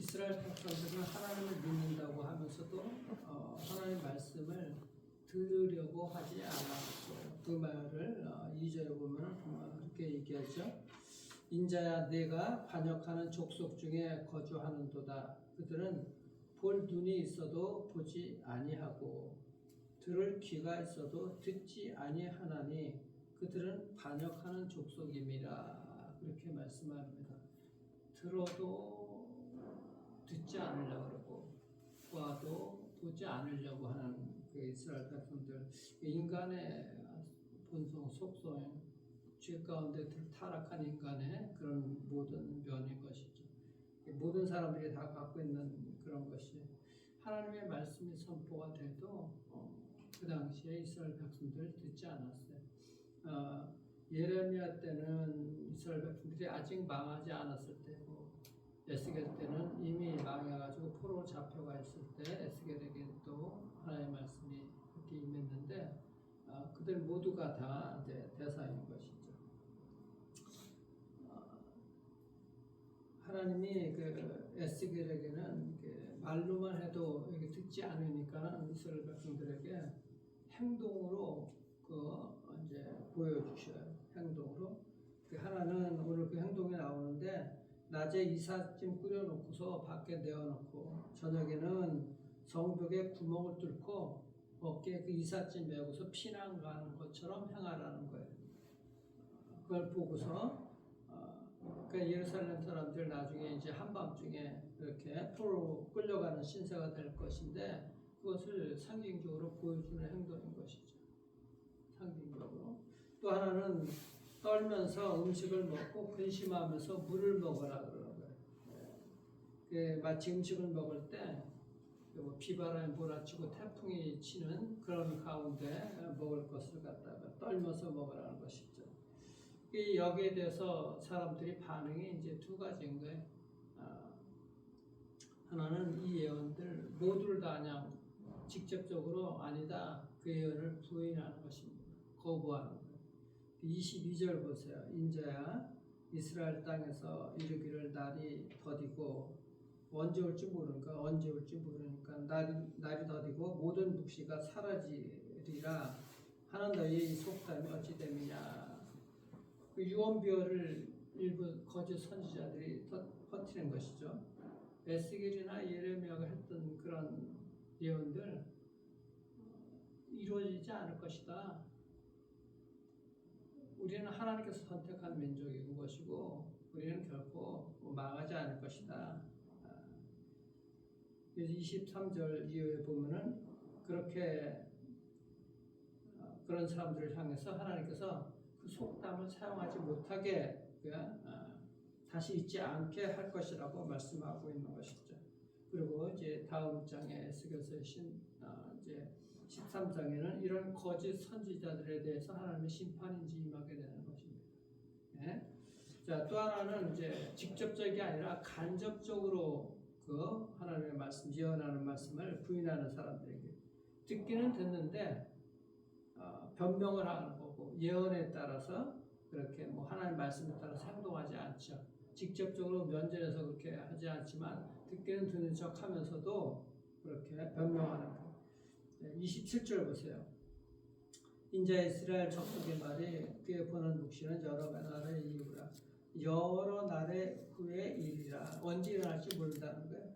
이스라엘 백성들은 하나님을 믿는다고 하면서도 하나님의 말씀을 들으려고 하지 않았고, 그 말을 2절에 보면 그렇게 얘기하죠. 인자야, 내가 반역하는 족속 중에 거주하는도다. 그들은 볼 눈이 있어도 보지 아니하고 들을 귀가 있어도 듣지 아니하나니 그들은 반역하는 족속임이라. 그렇게 말씀합니다. 들어도 듣지 않으려고 그러고 봐도 보지 않으려고 하는 그 이스라엘 백성들, 인간의 본성, 속성, 죄 가운데 타락한 인간의 그런 모든 면인 것이죠. 모든 사람들이 다 갖고 있는 그런 것이 하나님의 말씀이 선포가 돼도 그 당시에 이스라엘 백성들을 듣지 않았어요. 예레미야 때는 이스라엘 백성들이 아직 망하지 않았을 때고, 에스겔 때는 이미 망해가지고 포로로 잡혀가 있을 때 에스겔에게 또 하나님의 말씀이 그렇게 임했는데, 그들 모두가 다 이제 대상인 것이죠. 하나님이 그 에스겔에게는 말로만 해도 이렇게 듣지 않으니까 이스라엘 백성들에게 행동으로 이제 보여주셔요. 행동으로. 하나는 오늘 그 행동이 나오는데, 낮에 이삿짐 꾸려놓고서 밖에 내어놓고 저녁에는 성벽에 구멍을 뚫고 어깨에 그 이삿짐 메고서 피난 가는 것처럼 행하라는 거예요. 그걸 보고서 그 예루살렘 사람들 나중에 이제 한밤중에 이렇게 포로로 끌려가는 신세가 될 것인데, 그것을 상징적으로 보여주는 행동인 것이죠. 상징적으로. 또 하나는 떨면서 음식을 먹고 근심하면서 물을 먹으라 그러는 거예요. 마치 음식을 먹을 때 비바람이 몰아치고 태풍이 치는 그런 가운데 먹을 것을 갖다가 떨면서 먹으라는 것이죠. 여기에 대해서 사람들이 반응이 이제 두 가지인 거예요. 하나는 이 예언들 모두를 다 그냥 직접적으로 아니다, 그 예언을 부인하는 것입니다. 거부하는 거예요. 22절 보세요. 인자야, 이스라엘 땅에서 이르기를 날이 더디고 언제 올지 모르니까, 언제 올지 모르니까 날이 더디고 모든 묵시가 사라지리라 하는 너희의 이 속담이 어찌 됨이냐. 그 유언비어를 일부 거짓 선지자들이 퍼뜨리는 것이죠. 에스겔이나 예레미야가 했던 그런 예언들 이루어지지 않을 것이다. 우리는 하나님께서 선택한 민족인 것이고 우리는 결코 망하지 않을 것이다. 그래서 23절 이후에 보면은 그렇게 그런 사람들을 향해서 하나님께서 그 속담을 사용하지 못하게 다시 잊지 않게 할 것이라고 말씀하고 있는 것이죠. 그리고 이제 다음 장에 에스겔서의 이제 13장에는 이런 거짓 선지자들에 대해서 하나님의 심판인지 임하게 되는 것입니다. 네? 자, 또 하나는 이제 직접적이 아니라 간접적으로 그 하나님의 말씀, 예언하는 말씀을 부인하는 사람들에게 듣기는 듣는데 변명을 하는 거고, 예언에 따라서 그렇게 하나님의 말씀에 따라서 행동하지 않죠. 직접적으로 면전에서 그렇게 하지 않지만 듣기는 듣는 척 하면서도 그렇게 변명하는 거예요. 27절 보세요. 인자 이스라엘 족속의 말이 그의 보는 묵시는 여러 날의 이유라. 여러 날의 후의 일이라. 언제 일어날지 모른다는 거예요.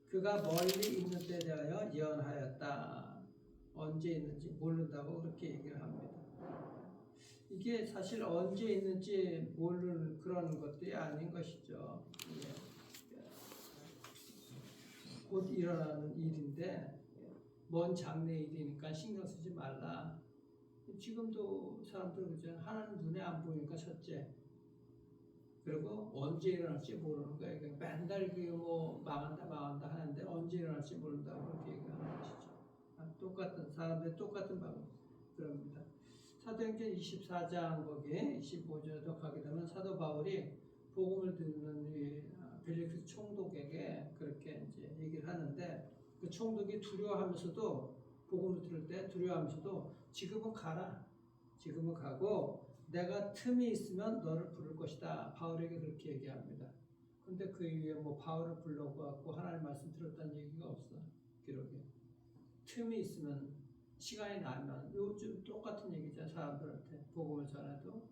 그가 멀리 있는 때에 대하여 예언하였다. 언제 있는지 모른다고 그렇게 얘기를 합니다. 이게 사실 언제 있는지 모르는 그런 것들이 아닌 것이죠. 곧 일어나는 일인데 먼 장래 일이니까 신경 쓰지 말라. 지금도 사람들 그죠? 하나님 눈에 안 보이니까 첫째. 그리고 언제 일어날지 모르는 거예요. 맨날 망한다 하는데 언제 일어날지 모른다고 그렇게 얘기하는 것이죠. 똑같은 사람들 똑같은 방법 그럽니다. 사도행전 24장 거기에 25절도 가게 되면 사도 바울이 복음을 듣는 벨릭스 총독에게 그렇게 이제 얘기를 하는데, 그 총독이 두려워하면서도 복음을 들을 때 두려워하면서도 지금은 가라. 지금은 가고 내가 틈이 있으면 너를 부를 것이다. 바울에게 그렇게 얘기합니다. 근데 그 이후에 뭐 바울을 불러갖고 하나님 말씀 들었다는 얘기가 없어. 기록에. 틈이 있으면 시간이 나면 요즘 똑같은 얘기죠. 사람들한테 복음을 전해도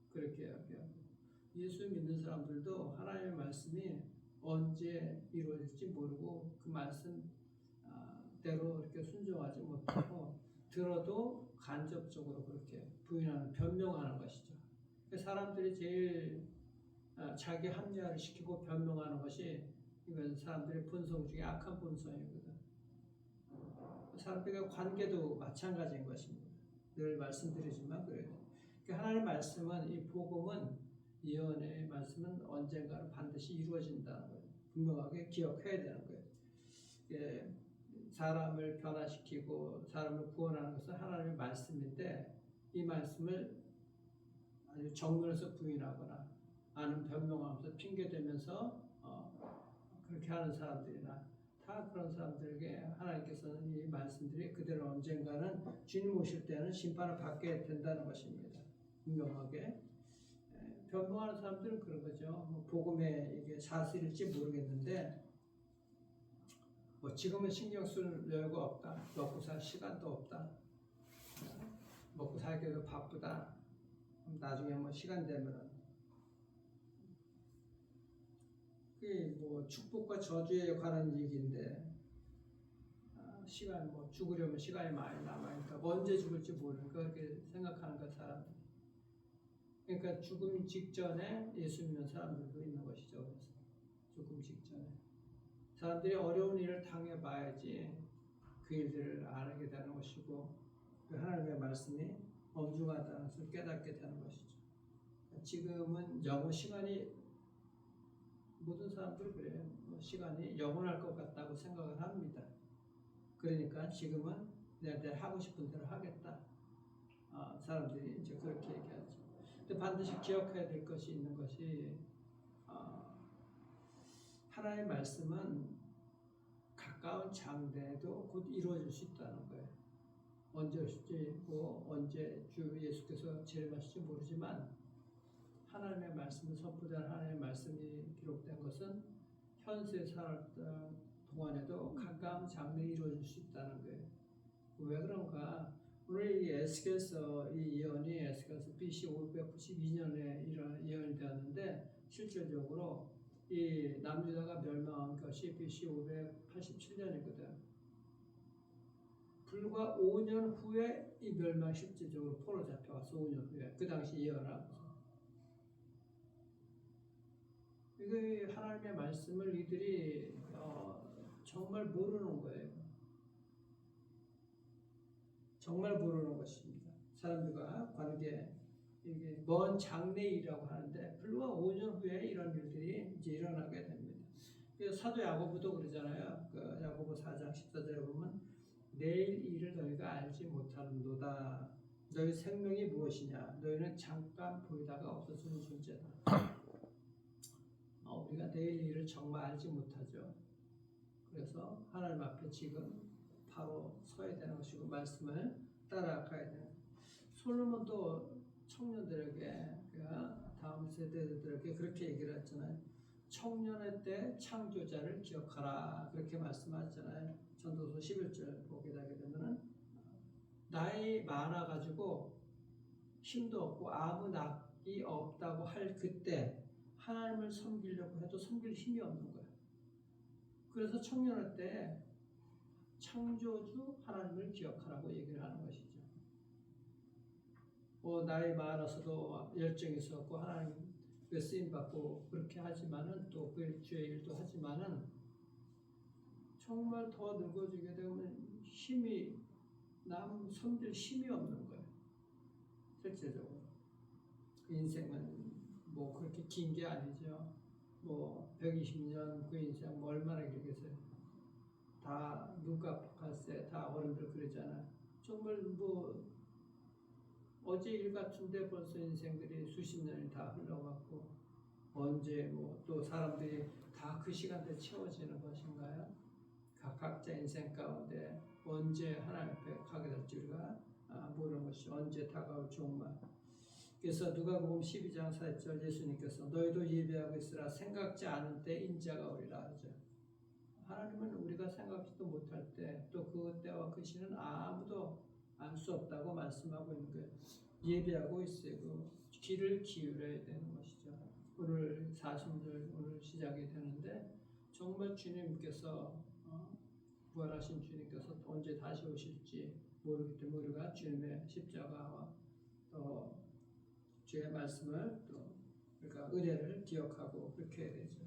그렇게 이야기하고 예수 믿는 사람들도 하나님의 말씀이 언제 이루어질지 모르고 그 말씀대로 이렇게 순종하지 못하고 들어도 간접적으로 그렇게 부인하는 변명하는 것이죠. 사람들이 제일 자기 합리화를 시키고 변명하는 것이 이건 사람들의 본성 중에 악한 본성이거든. 사람들과 관계도 마찬가지인 것입니다. 늘 말씀드리지만 그래요. 하나님의 말씀은 이 복음은 예언의 말씀은 언젠가는 반드시 이루어진다는 거예요. 분명하게 기억해야 되는 거예요. 사람을 변화시키고 사람을 구원하는 것은 하나님의 말씀인데 이 말씀을 아주 정면에서 부인하거나 아는 변명하면서 핑계대면서 그렇게 하는 사람들이나 다 그런 사람들에게 하나님께서는 이 말씀들이 그대로 언젠가는 주님 오실 때는 심판을 받게 된다는 것입니다. 분명하게 변명하는 사람들은 그런 거죠. 복음에 이게 사실일지 모르겠는데 뭐 지금은 신경 쓸 여유가 없다. 먹고 살 시간도 없다. 먹고 살기도 바쁘다. 나중에 뭐 시간 되면은 그게 뭐 축복과 저주에 관한 얘기인데 시간 뭐 죽으려면 시간이 많이 남아있다. 언제 죽을지 모르니까 그렇게 생각하는 거 사람들. 그러니까 죽음 직전에 예수 믿는 사람들도 있는 것이죠. 그래서 죽음 직전에 사람들이 어려운 일을 당해봐야지 그 일들을 알게 되는 것이고 그 하나님의 말씀이 엄중하다는 것을 깨닫게 되는 것이죠. 지금은 영원 시간이 모든 사람들이 그래요. 시간이 영원할 것 같다고 생각을 합니다. 그러니까 지금은 내가 하고 싶은 대로 하겠다. 사람들이 이제 그렇게 얘기하죠. 근데 반드시 기억해야 될 것이 있는 것이 하나님의 말씀은 가까운 장래에도 곧 이루어질 수 있다는 거예요. 언제 오실지 언제 주 예수께서 재림하실지 모르지만 하나님의 말씀을 선포된 하나님의 말씀이 기록된 것은 현세 살았던 동안에도 가까운 장래에 이루어질 수 있다는 거예요. 왜 그런가? 오늘 이 에스겔서 이 예언이 에스겔서 BC 592년에 이런 예언이 되었는데 실질적으로 이 남유다가 멸망한 것이 BC 587년이거든. 불과 5년 후에 이 멸망이 실질적으로 포로 잡혀가서 5년 후에 그 당시 예언하고 이게 하나님의 말씀을 이들이 정말 모르는 거예요. 정말 모르는 것입니다. 사람들과 관계 이게 먼 장래일이라고 하는데 불과 5년 후에 이런 일들이 이제 일어나게 됩니다. 그래서 사도 야고보도 그러잖아요. 그 야고보 4장 14절에 보면 내일 일을 너희가 알지 못하는도다. 너희 생명이 무엇이냐? 너희는 잠깐 보이다가 없어지는 존재다. 우리가 내일 일을 정말 알지 못하죠. 그래서 하나님 앞에 지금 바로 서야 되는 것이고 말씀을 따라가야 되는. 솔로몬도 청년들에게 다음 세대들에게 그렇게 얘기를 했잖아요. 청년의 때 창조자를 기억하라 그렇게 말씀하셨잖아요. 전도서 11절 보게 되면 나이 많아가지고 힘도 없고 아무 낙이 없다고 할 그때 하나님을 섬기려고 해도 섬길 힘이 없는 거예요. 그래서 청년의 때 창조주 하나님을 기억하라고 얘기를 하는 것이죠. 나이 많아서도 열정이 있었고 하나님 쓰임받고 그렇게 하지만은 또 그 주의 일도 하지만은 정말 더 늙어지게 되면 힘이 섬길 힘이 없는 거예요. 실제적으로 인생은 뭐 그렇게 긴 게 아니죠. 뭐 120년 그 인생 뭐 얼마나 길겠어요. 다 눈 깜빡했을 때 다 어른들 그러잖아. 정말 뭐 어제 일 같은데 벌써 인생들이 수십 년이 다 흘러갔고 언제 뭐 또 사람들이 다 그 시간대 채워지는 것인가요? 각자 인생 가운데 언제 하나님 앞에 가게 될지 우리가 모르는 것이 언제 다가올 종말. 그래서 누가복음 12장 4절 예수님께서 너희도 예배하고 있으라 생각지 않은 때 인자가 오리라 하죠. 하나님은 우리가 생각지도 못할 때 또 그 때와 그 시는 아무도 알 수 없다고 말씀하고 있는 거예요. 예배하고 있어요. 그 귀를 기울여야 되는 것이죠. 오늘 40절 오늘 시작이 되는데 정말 주님께서 부활하신 주님께서 언제 다시 오실지 모르기 때문에 우리가 주님의 십자가와 또 주의 말씀을 또 그러니까 은혜를 기억하고 그렇게 해야 되죠.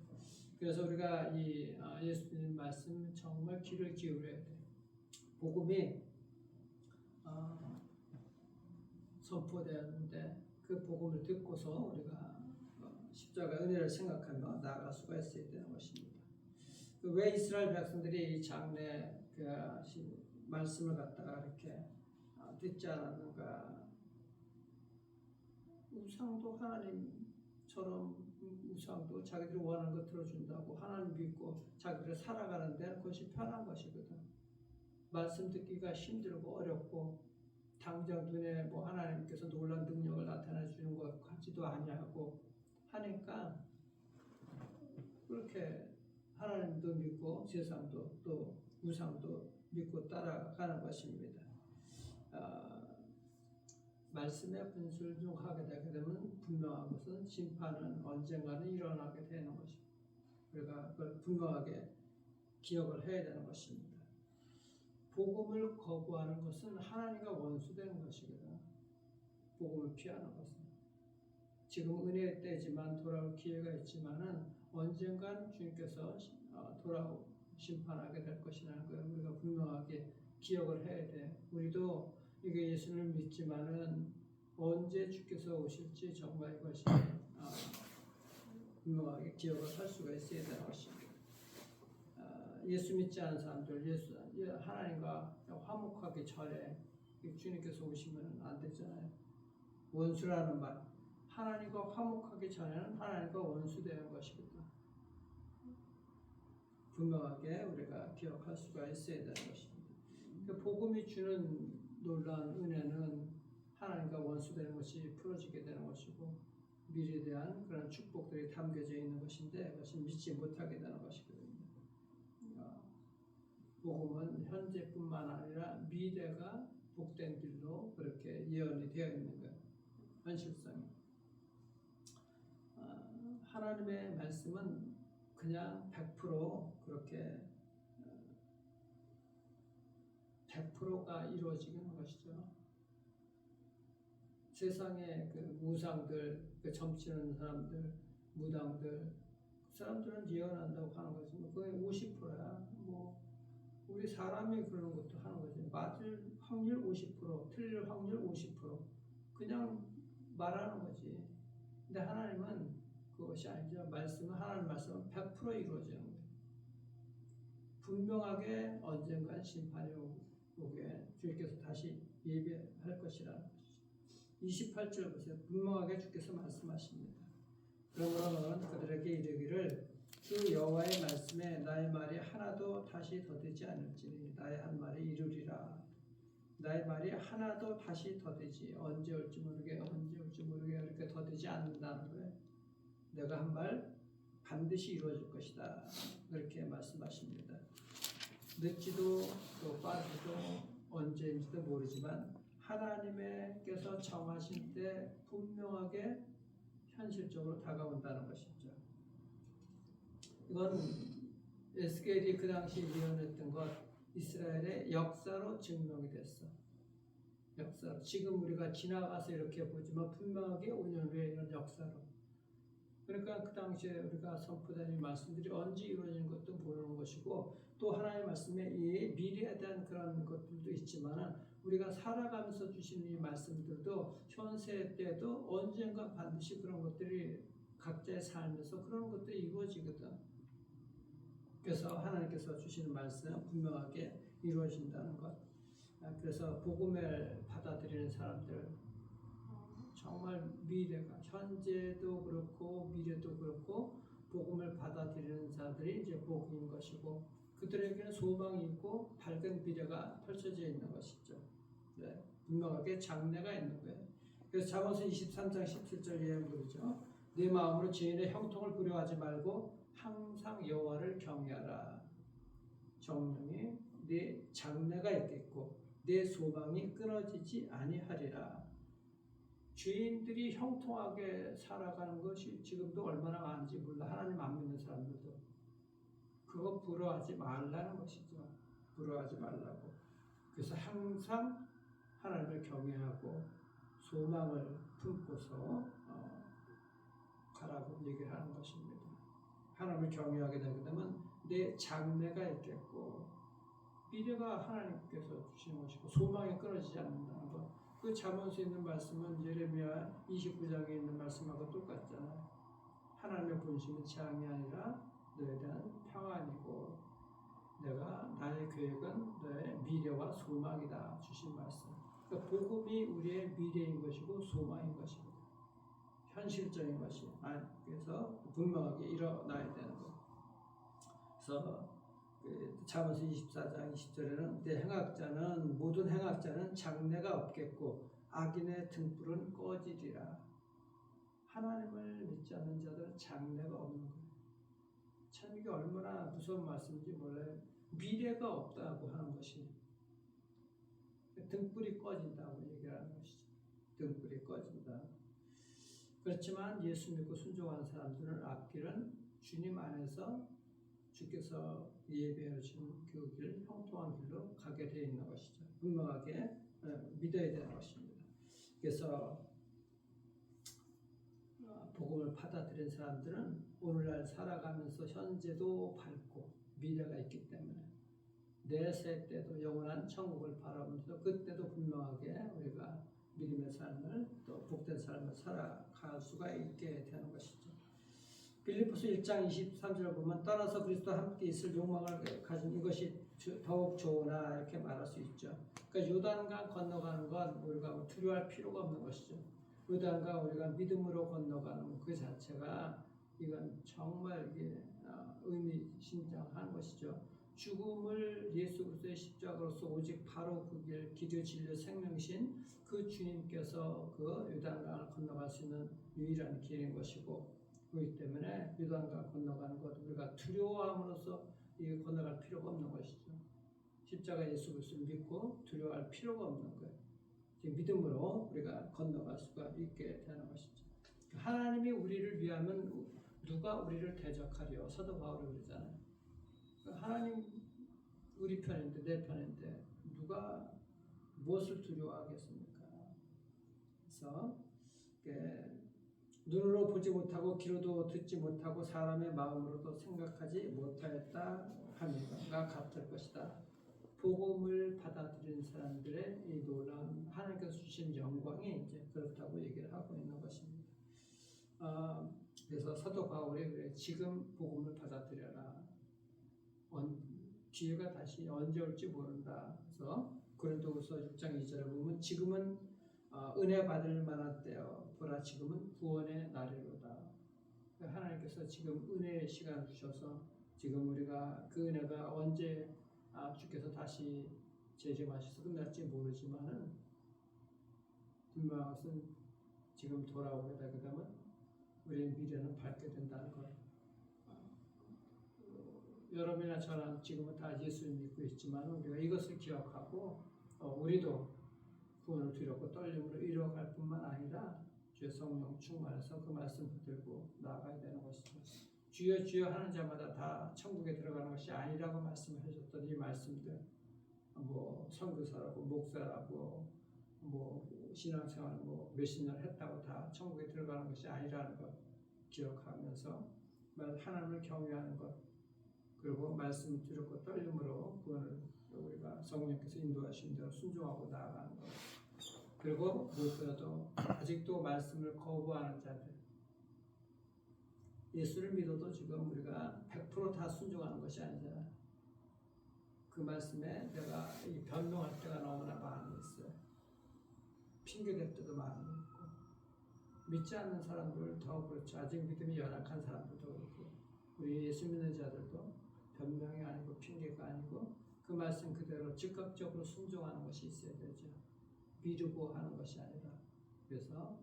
그래서 우리가 이 예수님 말씀 정말 귀를 기울여야 돼요. 복음이 선포되었는데 그 복음을 듣고서 우리가 십자가 은혜를 생각하며 나아갈 수가 있어야 되는 것입니다. 왜 이스라엘 백성들이 이 장래 그 말씀을 갖다가 이렇게 듣지 않았는가? 우상도 하나님처럼 우상도 자기들이 원하는 거 들어준다고 하나님 믿고 자기들이 살아가는 데는 그것이 편한 것이거든. 말씀 듣기가 힘들고 어렵고 당장 눈에 뭐 하나님께서 놀라운 능력을 나타내 주는 것 같지도 아니하고 하니까 그렇게 하나님도 믿고 세상도 또 우상도 믿고 따라가는 것입니다. 말씀에 분순종하게 되게 되면 분명한 것은 심판은 언젠가는 일어나게 되는 것입니다. 우리가 그걸 분명하게 기억을 해야 되는 것입니다. 복음을 거부하는 것은 하나님과 원수되는 것이거든. 복음을 피하는 것은. 지금 은혜의 때지만 돌아올 기회가 있지만은 언젠간 주님께서 돌아오 심판하게 될 것이라는 걸 우리가 분명하게 기억을 해야 돼. 우리도 이게 예수를 믿지만은 언제 주께서 오실지 정말 이것이 분명하게 기억을 할 수가 있어야 되는 것입니다. 예수 믿지 않은 사람들, 하나님과 화목하기 전에 주님께서 오시면 안 되잖아요. 원수라는 말, 하나님과 화목하기 전에는 하나님과 원수되는 것이거든. 분명하게 우리가 기억할 수가 있어야 되는 것입니다. 복음이 주는 놀라운 은혜는 하나님과 원수되는 것이 풀어지게 되는 것이고 미래에 대한 그런 축복들이 담겨져 있는 것인데 그것을 믿지 못하게 되는 것이거든요. 복음은 현재뿐만 아니라 미래가 복된 길로 그렇게 예언이 되어 있는 거예요. 현실성이. 하나님의 말씀은 그냥 100% 그렇게 100%가 이루어지는 것이죠. 세상의 그 우상들, 그 점치는 사람들, 무당들, 그 사람들은 예언한다고 하는 거지. 그게 50%야. 뭐 우리 사람이 그러는 것도 하는 거지. 맞을 확률 50%, 틀릴 확률 50%. 그냥 말하는 거지. 근데 하나님은 그것이 아니죠. 말씀은 하나님 말씀은 100% 이루어지는 거예요. 분명하게 언젠가 심판이 오게 주께서 다시 예배할 것이라는 것이죠. 28절 보세요. 분명하게 주께서 말씀하십니다. 그러므로는 그들에게 이르기를 주 여호와의 말씀에 나의 말이 하나도 다시 더되지 않을지니 나의 한 말이 이루리라. 나의 말이 하나도 다시 더되지 언제 올지 모르게 이렇게 더되지 않는다는 거예요. 내가 한 말 반드시 이루어질 것이다. 그렇게 말씀하십니다. 늦지도 또 빠르지도 언제인지도 모르지만 하나님께서 정하신 때 분명하게 현실적으로 다가온다는 것이죠. 이건 에스겔이 그 당시 예언했던 것 이스라엘의 역사로 증명이 됐어. 역사로. 지금 우리가 지나가서 이렇게 보지만 분명하게 5년 후에 이런 역사로. 그러니까 그 당시에 우리가 선포된 이 말씀들이 언제 이루어지는 것도 모르는 것이고 또 하나님의 말씀에 이 미래에 대한 그런 것들도 있지만 우리가 살아가면서 주시는 이 말씀들도 현세 때도 언젠가 반드시 그런 것들이 각자의 삶에서 그런 것들이 이루어지거든. 그래서 하나님께서 주시는 말씀은 분명하게 이루어진다는 것. 그래서 복음을 받아들이는 사람들 정말 미래가 현재도 그렇고 미래도 그렇고 복음을 받아들이는 자들이 이제 복인 것이고 그들에게는 소망이 있고 밝은 미래가 펼쳐져 있는 것이죠. 네, 분명하게 장래가 있는 거예요. 그래서 잠언서 23장 17절 예언글이죠. 내 마음으로 죄인의 형통을 부려하지 말고 항상 여호와를 경외하라. 정령이 내 장래가 있겠고 내 소망이 끊어지지 아니하리라. 죄인들이 형통하게 살아가는 것이 지금도 얼마나 많은지 몰라. 하나님 안 믿는 사람들도 그거 부러워하지 말라는 것이죠. 부러워하지 말라고. 그래서 항상 하나님을 경외하고 소망을 품고서 가라고 얘기를 하는 것입니다. 하나님을 경외하게 되게 되면 내 장래가 있겠고 미래가 하나님께서 주시는 것이고 소망이 끊어지지 않는다는 것. 그 잠언서에 있는 말씀은 예레미야 29장에 있는 말씀하고 똑같잖아요. 하나님의 본심은 재앙이 아니라 너에 대한 평안이고 내가 나의 계획은 너의 미래와 소망이다 주신 말씀. 그러니까 복음이 우리의 미래인 것이고 소망인 것입니다. 현실적인 것이. 그래서 분명하게 일어나야 되는 것. 그래서 잠언서 24장 20절에는 모든 행악자는 장래가 없겠고 악인의 등불은 꺼지리라. 하나님을 믿지 않는 자들은 장래가 없는 거예요. 참 이게 얼마나 무서운 말씀인지 몰라요. 미래가 없다고 하는 것이 등불이 꺼진다고 얘기하는 것이죠. 등불이 꺼진다. 그렇지만 예수 믿고 순종하는 사람들은 앞길은 주님 안에서 주께서 예배해 주신 그 길, 형통한 길로 가게 되어 있는 것이죠. 분명하게 믿어야 되는 것입니다. 그래서 복음을 받아들인 사람들은 오늘날 살아가면서 현재도 밝고 미래가 있기 때문에 내세 때도 영원한 천국을 바라보면서 그때도 분명하게 우리가 믿음의 삶을 또 복된 삶을 살아갈 수가 있게 되는 것이죠. 빌립보서 1장 23절을 보면 떠나서 그리스도와 함께 있을 욕망을 가진 이것이 더욱 좋으나 이렇게 말할 수 있죠. 그러니까 요단강 건너가는 건 우리가 두려워할 필요가 없는 것이죠. 요단강 우리가 믿음으로 건너가는 그 자체가 이건 정말 이게 의미심장한 것이죠. 죽음을 예수 그리스도의 십자가로서 오직 바로 그 길, 기도, 진리, 생명신 그 주님께서 그 요단강을 건너갈 수 있는 유일한 길인 것이고 그렇기 때문에 요단강 건너가는 것 우리가 두려워함으로써 이 건너갈 필요가 없는 것이죠. 십자가 예수 그리스도를 믿고 두려워할 필요가 없는 거예요. 믿음으로 우리가 건너갈 수가 있게 되는 것이죠. 하나님이 우리를 위하면 누가 우리를 대적하려 사도 바울이 그러잖아요. 하나님 우리 편인데 내 편인데 누가 무엇을 두려워하겠습니까? 그래서 눈으로 보지 못하고 귀로도 듣지 못하고 사람의 마음으로도 생각하지 못하였다 하는가 같을 것이다. 복음을 받아들인 사람들의 이 놀라운 하나님께서 주신 영광이 이제 그렇다고 얘기를 하고 있는 것입니다. 그래서 사도 바울이 그래 지금 복음을 받아들여라. 기회가 다시 언제 올지 모른다. 그래서 고린도후서 6장 2절에 보면 지금은 은혜 받을 만한 때요. 보라 지금은 구원의 날이로다. 하나님께서 지금 은혜의 시간을 주셔서 지금 우리가 그 은혜가 언제 주께서 다시 재림하셔서 끝날지 모르지만은 분명한 것은 지금 돌아오게 되게 되면 우리의 미래는 밝게 된다는 것. 여러분이나 저는 지금은 다 예수를 믿고 있지만 우리가 이것을 기억하고 우리도 구원을 두렵고 떨림으로 이뤄갈 뿐만 아니라 주의 성령 충만해서 그 말씀 붙들고 나아가야 되는 것이죠. 주여 주여 하는 자마다 다 천국에 들어가는 것이 아니라고 말씀을 해줬던 이 말씀들 뭐 선교사라고 목사라고 뭐 신앙생활 뭐 몇십 년 했다고 다 천국에 들어가는 것이 아니라는 것 기억하면서 하나님을 경외하는 것 그리고 말씀을 두렵고 떨림으로 구원을 우리가 성령께서 인도하신 대로 순종하고 나아가는 것 그리고 무엇보다도 아직도 말씀을 거부하는 자들 예수를 믿어도 지금 우리가 100% 다 순종하는 것이 아니잖아요. 그 말씀에 내가 이 변명할 때가 너무나 많이 있어요. 핑계댈 때도 많이 있고 믿지 않는 사람들 더 그렇죠. 아직 믿음이 연약한 사람들도 그렇고 우리 예수 믿는 자들도 변명이 아니고 핑계가 아니고 그 말씀 그대로 즉각적으로 순종하는 것이 있어야 되죠. 미루고 하는 것이 아니라 그래서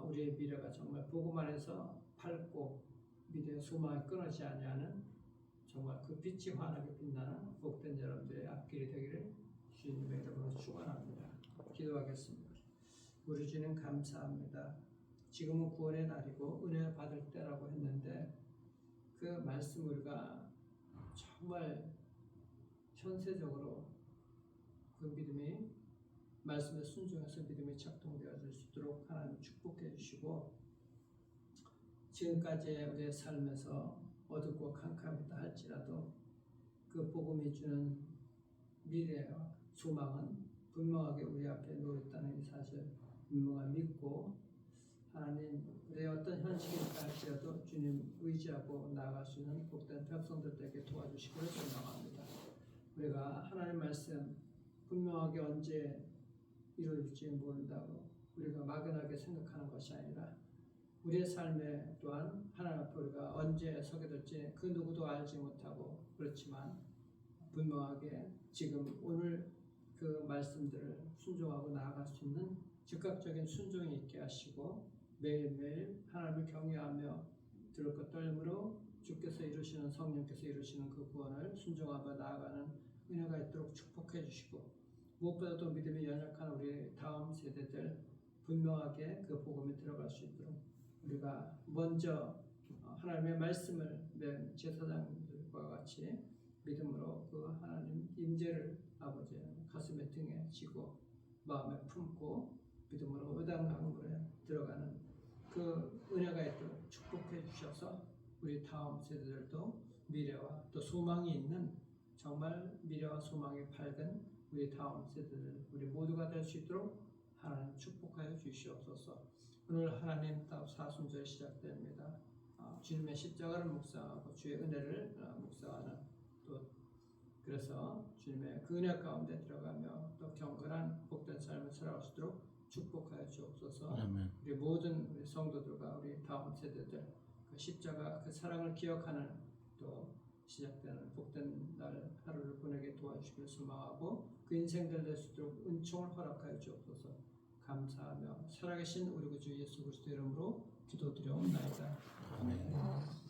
우리의 미래가 정말 복음 안에서 밝고 미래의 소망이 끊어지지 아니하는 정말 그 빛이 환하게 빛나는 복된 여러분들의 앞길이 되기를 주님의 이름으로 축원합니다. 기도하겠습니다. 우리 주님 감사합니다. 지금은 구원의 날이고 은혜 받을 때라고 했는데 그 말씀 우리가 정말 현세적으로 그 믿음이 말씀에 순종해서 믿음이 작동되어질 수 있도록 하나님 축복해 주시고 지금까지의 우리의 삶에서 어둡고 캄캄하다 할지라도 그 복음이 주는 미래와 소망은 분명하게 우리 앞에 놓여 있다는 이 사실 분명히 믿고 하나님 우리의 어떤 현실이 있다 할지라도 주님 의지하고 나아갈 수 있는 복된 백성들에게 도와주시기를 소망합니다. 우리가 하나님 말씀 분명하게 언제 이루어질지 모른다고 우리가 막연하게 생각하는 것이 아니라 우리의 삶에 또한 하나님 앞에 우리가 언제 서게 될지 그 누구도 알지 못하고 그렇지만 분명하게 지금 오늘 그 말씀들을 순종하고 나아갈 수 있는 즉각적인 순종이 있게 하시고 매일매일 하나님을 경외하며 들을 것 떨림으로 주께서 이루시는 성령께서 이루시는 그 구원을 순종하며 나아가는 은혜가 있도록 축복해 주시고 무엇보다도 믿음이 연약한 우리 다음 세대들 분명하게 그 복음에 들어갈 수 있도록 우리가 먼저 하나님의 말씀을 맨 제사장들과 같이 믿음으로 그 하나님 임재를 아버지 가슴에 등에 지고 마음에 품고 믿음으로 의당강물에 들어가는 그 은혜가 있도록 축복해 주셔서 우리 다음 세대들도 미래와 또 소망이 있는 정말 미래와 소망이 밝은 우리 다음 세대들 우리 모두가 될 수 있도록 하나님 축복하여 주시옵소서. 오늘 하나님 사순절 시작됩니다. 주님의 십자가를 묵상하고 주의 은혜를 묵상하는 또 그래서 주님의 그 은혜 가운데 들어가며 또 경건한 복된 삶을 살아갈 수 있도록 축복하여 주옵소서. 아멘. 우리 모든 우리 성도들과 우리 다음 세대들 그 십자가 그 사랑을 기억하는 또 시작되는 복된 날 하루를 보내게 도와주시길 소망하고 그 인생들 될 수 있도록 은총을 허락하여 주옵소서. 감사하며 살아계신 우리 구주 예수 그리스도 이름으로 기도드려옵나이다. 아멘.